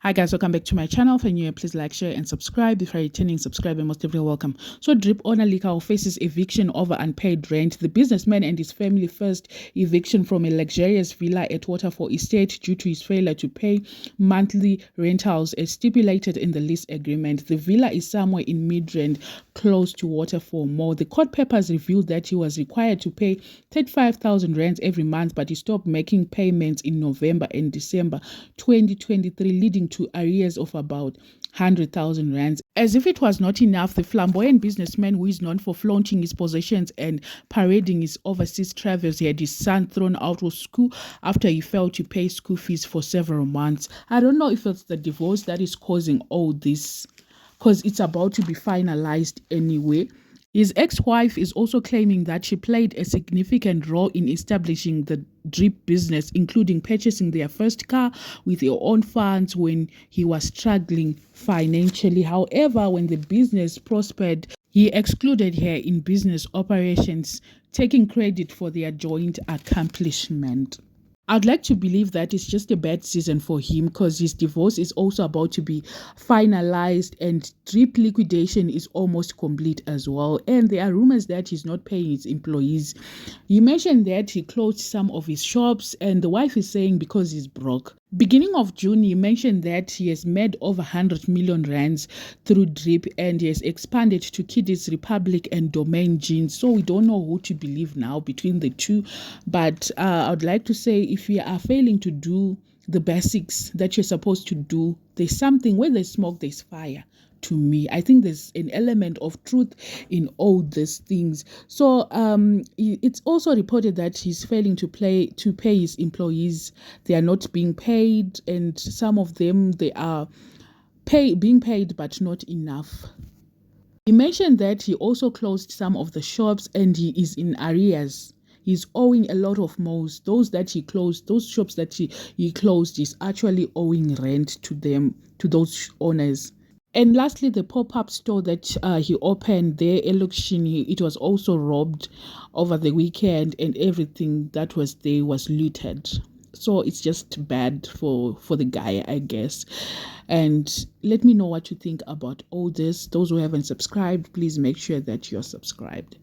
Hi guys, welcome back to my channel. If you're new, please like, share and subscribe. If you're returning subscriber, most definitely welcome. So Drip Owner Lekau faces eviction over unpaid rent. The businessman and his family first eviction from a luxurious villa at Waterfall Estate due to his failure to pay monthly rentals as stipulated in the lease agreement. The villa is somewhere in Midrand, close to Waterfall Mall. The court papers revealed that he was required to pay 35,000 rand every month, but he stopped making payments in November and December 2023, leading to arrears of about 100,000 rands. As if it was not enough, the flamboyant businessman, who is known for flaunting his possessions and parading his overseas travels, had his son thrown out of school after he failed to pay school fees for several months. I don't know if it's the divorce that is causing all this, because it's about to be finalized anyway. His ex-wife is also claiming that she played a significant role in establishing the drip business, including purchasing their first car with her own funds when he was struggling financially. However, when the business prospered, he excluded her in business operations, taking credit for their joint accomplishment. I'd like to believe that it's just a bad season for him, because his divorce is also about to be finalized and drip liquidation is almost complete as well. And there are rumors that he's not paying his employees. He mentioned that he closed some of his shops, and the wife is saying because he's broke. Beginning of June, he mentioned that he has made over 100 million rands through drip, and he has expanded to Kiddies Republic and Domain Jeans. So we don't know who to believe now between the two. But I would like to say, if you are failing to do the basics that you're supposed to do, there's something, where there's smoke, there's fire. To me, I think there's an element of truth in all these things. So it's also reported that he's failing to pay his employees. They are not being paid, and some of them, they are being paid but not enough. He mentioned that he also closed some of the shops and he is in arrears. He's owing a lot of most. Those that he closed, those shops that he closed, he's actually owing rent to them, to those owners. And lastly, the pop-up store that he opened there, election, it was also robbed over the weekend, and everything that was there was looted. So it's just bad for the guy, I guess. And let me know what you think about all this. Those who haven't subscribed, please make sure that you're subscribed.